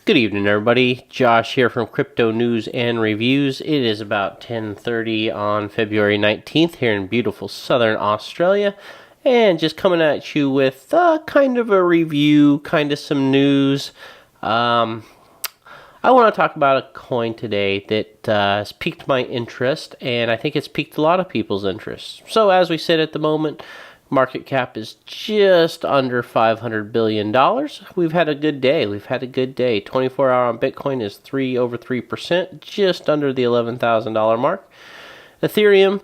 Good evening, everybody. Josh here from Crypto News and Reviews. It is about 10:30 on February 19th here in beautiful southern Australia. And just coming at you with kind of a review, kind of some news. I want to talk about a coin today that has piqued my interest, and I think it's piqued a lot of people's interest. So as we sit at the moment, market cap is just under $500 billion. We've had a good day. 24-hour on Bitcoin is over 3%, just under the $11,000 mark. Ethereum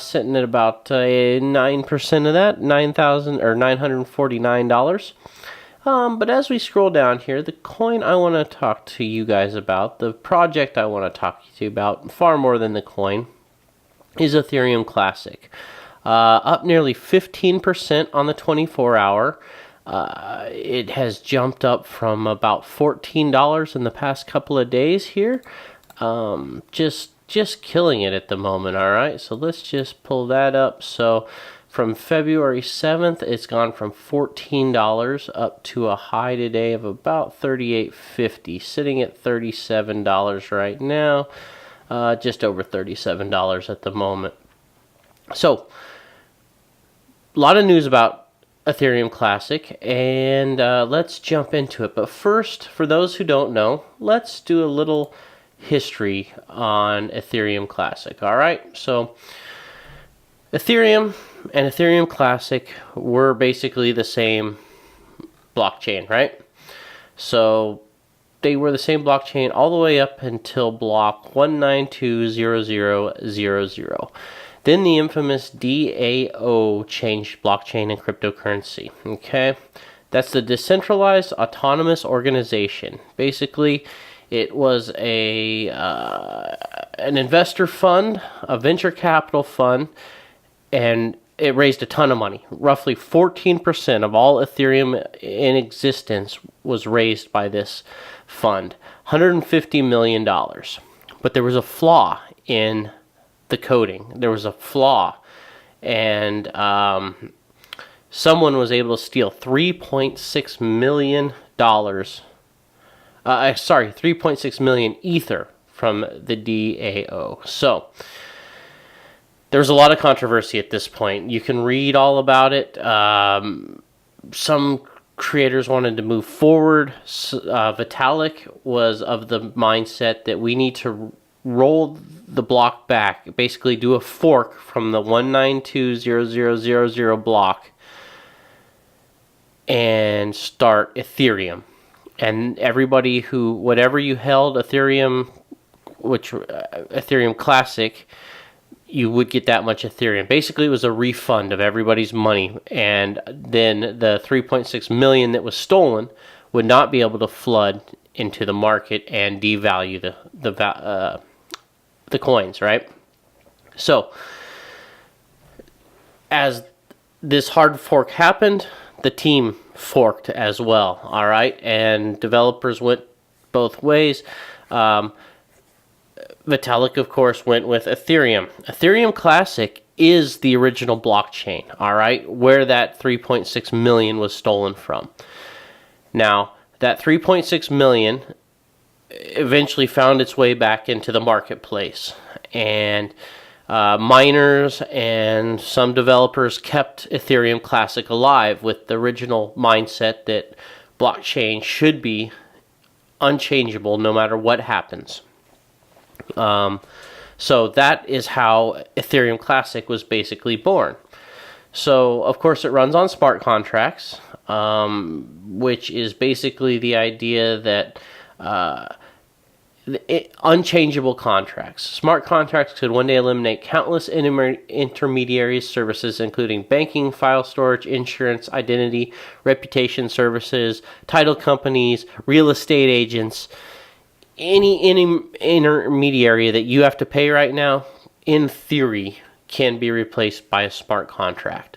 sitting at about 9% of that, $949. But as we scroll down here, the coin I want to talk to you guys about, the project I want to talk to you about, far more than the coin, is Ethereum Classic. Up nearly 15% on the 24-hour. It has jumped up from about $14 in the past couple of days here. Just killing it at the moment, all right? So let's just pull that up. So from February 7th, it's gone from $14 up to a high today of about $38.50, sitting at $37 right now, just over $37 at the moment. So, a lot of news about Ethereum Classic, and let's jump into it. But first, for those who don't know, let's do a little history on Ethereum Classic. All right, so Ethereum and Ethereum Classic were basically the same blockchain, right? So they were the same blockchain all the way up until block 1920000. Then the infamous DAO changed blockchain and cryptocurrency. Okay, that's the Decentralized Autonomous Organization. Basically, it was an investor fund, a venture capital fund, and it raised a ton of money. Roughly 14% of all Ethereum in existence was raised by this fund, $150 million. But there was a flaw in the coding. There was a flaw, and someone was able to steal $3.6 million. 3.6 million Ether from the DAO. So there's a lot of controversy at this point. You can read all about it. Some creators wanted to move forward. Vitalik was of the mindset that we need to roll the block back, basically do a fork from the 1920000 block and start Ethereum. And everybody who, whatever you held Ethereum, Ethereum Classic, you would get that much Ethereum. Basically, it was a refund of everybody's money, and then the 3.6 million that was stolen would not be able to flood into the market and devalue the coins, right? So, as this hard fork happened, the team forked as well, all right? And developers went both ways. Vitalik, of course, went with Ethereum. Ethereum Classic is the original blockchain, all right, where that 3.6 million was stolen from. Now, that 3.6 million eventually found its way back into the marketplace, and miners and some developers kept Ethereum Classic alive with the original mindset that blockchain should be unchangeable no matter what happens. So that is how Ethereum Classic was basically born. So, of course, it runs on smart contracts, which is basically the idea that unchangeable contracts. Smart contracts could one day eliminate countless intermediary services, including banking, file storage, insurance, identity, reputation services, title companies, real estate agents. Any intermediary that you have to pay right now, in theory, can be replaced by a smart contract.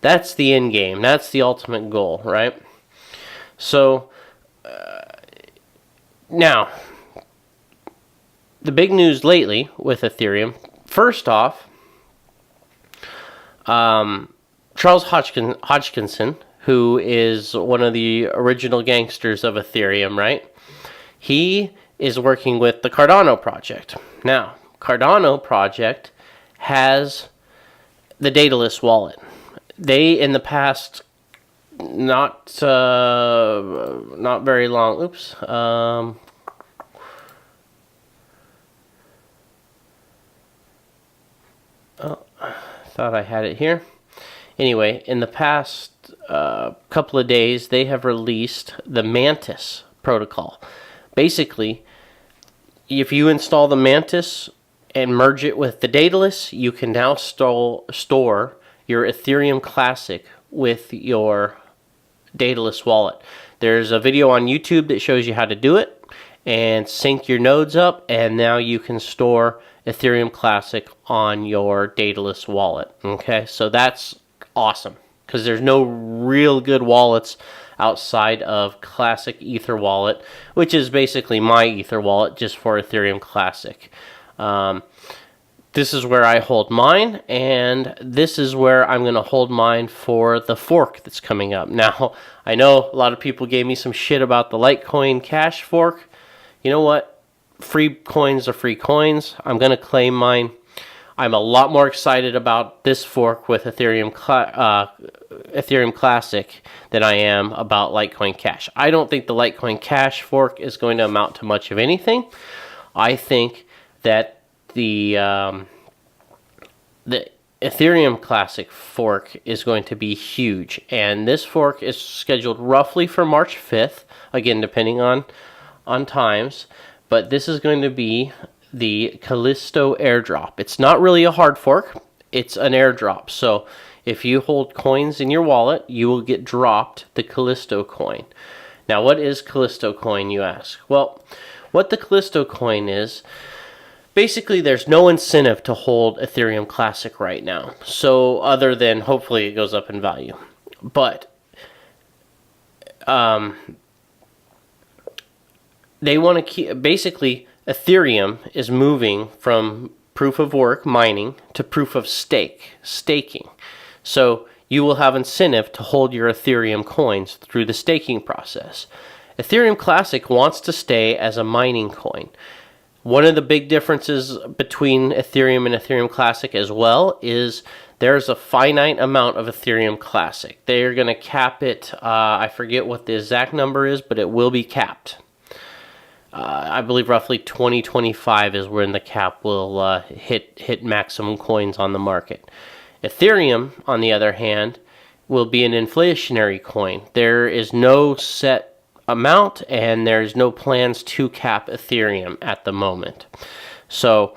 That's the end game. That's the ultimate goal, right? So, now, the big news lately with Ethereum, first off, Charles Hodgkinson, who is one of the original gangsters of Ethereum, right? He is working with the Cardano project. Now, Cardano project has the Daedalus wallet. They, in the past, not very long. Oops. Thought I had it here. Anyway, in the past couple of days, they have released the Mantis protocol. Basically, if you install the Mantis and merge it with the Daedalus, you can now store your Ethereum Classic with your Daedalus wallet. There's a video on YouTube that shows you how to do it and sync your nodes up, and now you can store Ethereum Classic on your Daedalus wallet. Okay, so that's awesome because there's no real good wallets outside of Classic Ether wallet, which is basically my Ether wallet just for Ethereum Classic. This is where I hold mine, and this is where I'm going to hold mine for the fork that's coming up. Now, I know a lot of people gave me some shit about the Litecoin Cash fork. You know what? Free coins are free coins. I'm going to claim mine. I'm a lot more excited about this fork with Ethereum Classic than I am about Litecoin Cash. I don't think the Litecoin Cash fork is going to amount to much of anything. I think that the Ethereum Classic fork is going to be huge, and this fork is scheduled roughly for March 5th, again depending on times, but this is going to be the Callisto airdrop. It's not really a hard fork, it's an airdrop. So if you hold coins in your wallet, you will get dropped the Callisto coin. Now, what is Callisto coin, you ask? Well, what the Callisto coin is, basically there's no incentive to hold Ethereum Classic right now. So other than hopefully it goes up in value. But they want to keep, basically Ethereum is moving from proof of work mining to proof of staking. So you will have incentive to hold your Ethereum coins through the staking process. Ethereum Classic wants to stay as a mining coin. One of the big differences between Ethereum and Ethereum Classic as well is there's a finite amount of Ethereum Classic. They're going to cap it, I forget what the exact number is, but it will be capped. I believe roughly 2025 is when the cap will hit maximum coins on the market. Ethereum, on the other hand, will be an inflationary coin. There is no set amount, and there's no plans to cap Ethereum at the moment. So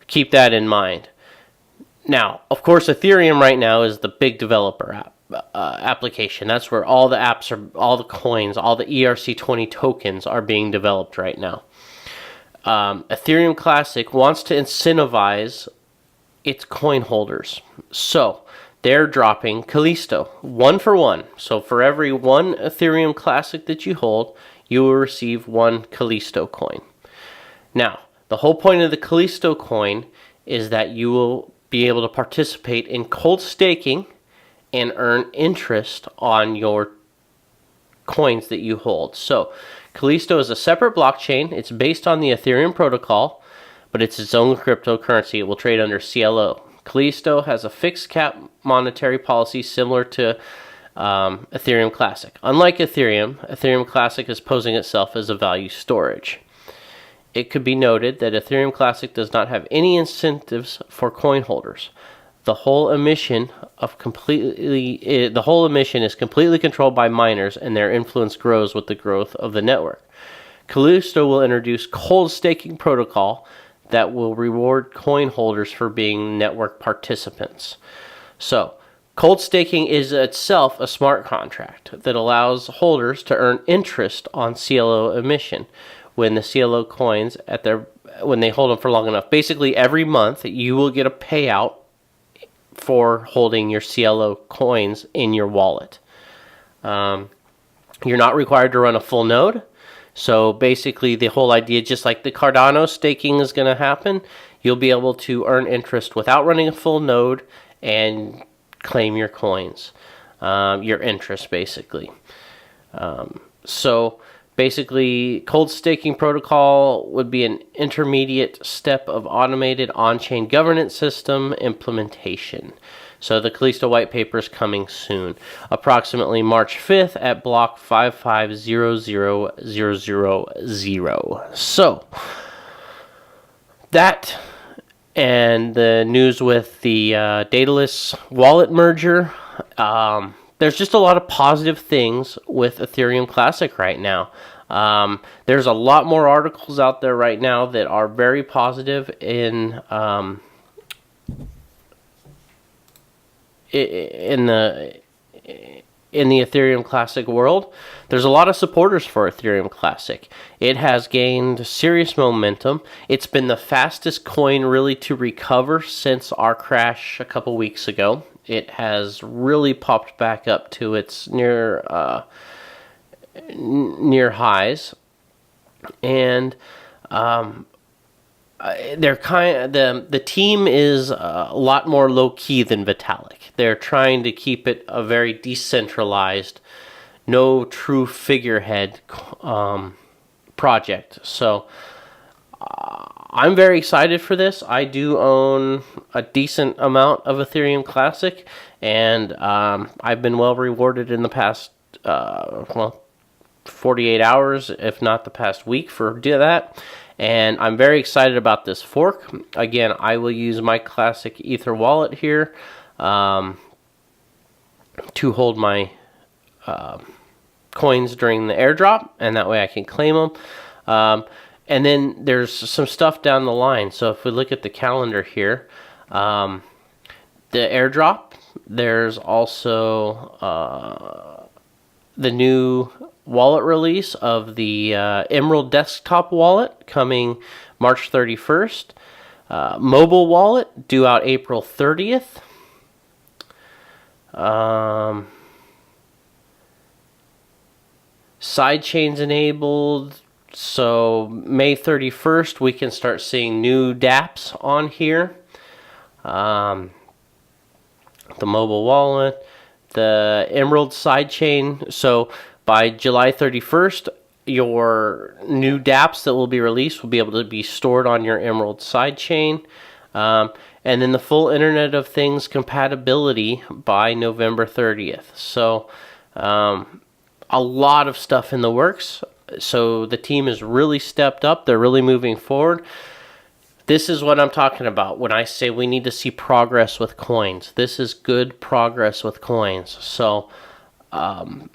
keep that in mind. Now, of course, Ethereum right now is the big developer application. That's where all the apps are, all the coins, all the ERC20 tokens are being developed right now. Ethereum Classic wants to incentivize its coin holders. So they're dropping Callisto 1 for 1. So for every one Ethereum Classic that you hold, you will receive one Callisto coin. Now, the whole point of the Callisto coin is that you will be able to participate in cold staking and earn interest on your coins that you hold. So Callisto is a separate blockchain. It's based on the Ethereum protocol, but it's its own cryptocurrency. It will trade under CLO. Callisto has a fixed cap monetary policy similar to Ethereum Classic. Unlike Ethereum, Ethereum Classic is posing itself as a value storage. It could be noted that Ethereum Classic does not have any incentives for coin holders. The whole emission is completely controlled by miners, and their influence grows with the growth of the network. Callisto will introduce cold staking protocol that will reward coin holders for being network participants. So, cold staking is itself a smart contract that allows holders to earn interest on CLO emission when the CLO coins when they hold them for long enough. Basically, every month you will get a payout for holding your CLO coins in your wallet. You're not required to run a full node. So basically the whole idea, just like the Cardano staking is going to happen, you'll be able to earn interest without running a full node and claim your coins, your interest basically. So Basically, cold staking protocol would be an intermediate step of automated on-chain governance system implementation. So the Callisto white paper is coming soon, approximately March 5th at block 5500000. So that and the news with the Daedalus wallet merger. There's just a lot of positive things with Ethereum Classic right now. There's a lot more articles out there right now that are very positive in the Ethereum Classic world. There's a lot of supporters for Ethereum Classic. It has gained serious momentum. It's been the fastest coin really to recover since our crash a couple weeks ago. It has really popped back up to its near highs, and the team is a lot more low key than Vitalik. They're trying to keep it a very decentralized, no true figurehead project. So I'm very excited for this. I do own a decent amount of Ethereum Classic, and I've been well rewarded in the past 48 hours, if not the past week, for that. And I'm very excited about this fork. Again, I will use my Classic Ether wallet here to hold my coins during the airdrop, and that way I can claim them. And then there's some stuff down the line. So if we look at the calendar here, the airdrop, there's also the new wallet release of the Emerald desktop wallet coming March 31st. Mobile wallet due out April 30th. Sidechains enabled. So May 31st, we can start seeing new dApps on here. The mobile wallet, the Emerald sidechain. So by July 31st, your new dApps that will be released will be able to be stored on your Emerald sidechain. And then the full Internet of Things compatibility by November 30th. So a lot of stuff in the works. So the team has really stepped up. They're really moving forward. This is what I'm talking about when I say we need to see progress with coins. This is good progress with coins. So I'm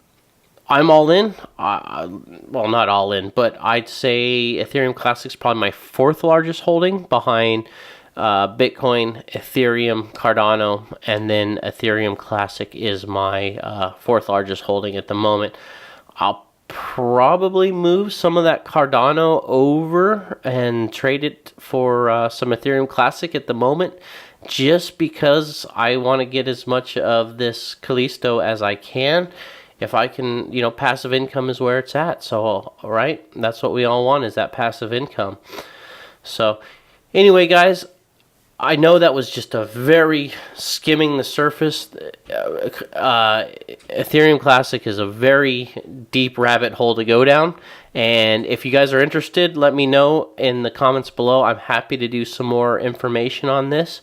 all in. Well, not all in, but I'd say Ethereum Classic is probably my fourth largest holding behind Bitcoin, Ethereum, Cardano, and then Ethereum Classic is my fourth largest holding at the moment. I'll probably move some of that Cardano over and trade it for some Ethereum Classic at the moment, just because I want to get as much of this Callisto as I can. If I can, passive income is where it's at. So, all right, that's what we all want, is that passive income. So, anyway, guys, I know that was just a very skimming the surface. Ethereum Classic is a very deep rabbit hole to go down. And if you guys are interested, let me know in the comments below. I'm happy to do some more information on this.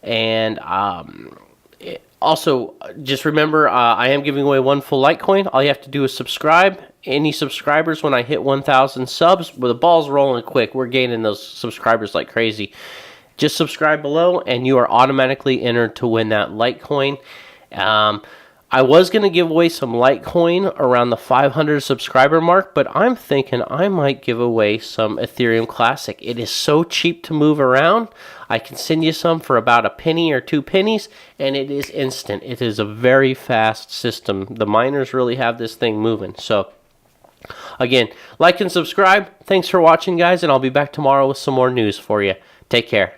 And also, just remember, I am giving away one full Litecoin. All you have to do is subscribe. Any subscribers, when I hit 1,000 subs, well, the ball's rolling quick. We're gaining those subscribers like crazy. Just subscribe below, and you are automatically entered to win that Litecoin. I was going to give away some Litecoin around the 500 subscriber mark, but I'm thinking I might give away some Ethereum Classic. It is so cheap to move around. I can send you some for about a penny or 2 pennies, and it is instant. It is a very fast system. The miners really have this thing moving. So, again, like and subscribe. Thanks for watching, guys, and I'll be back tomorrow with some more news for you. Take care.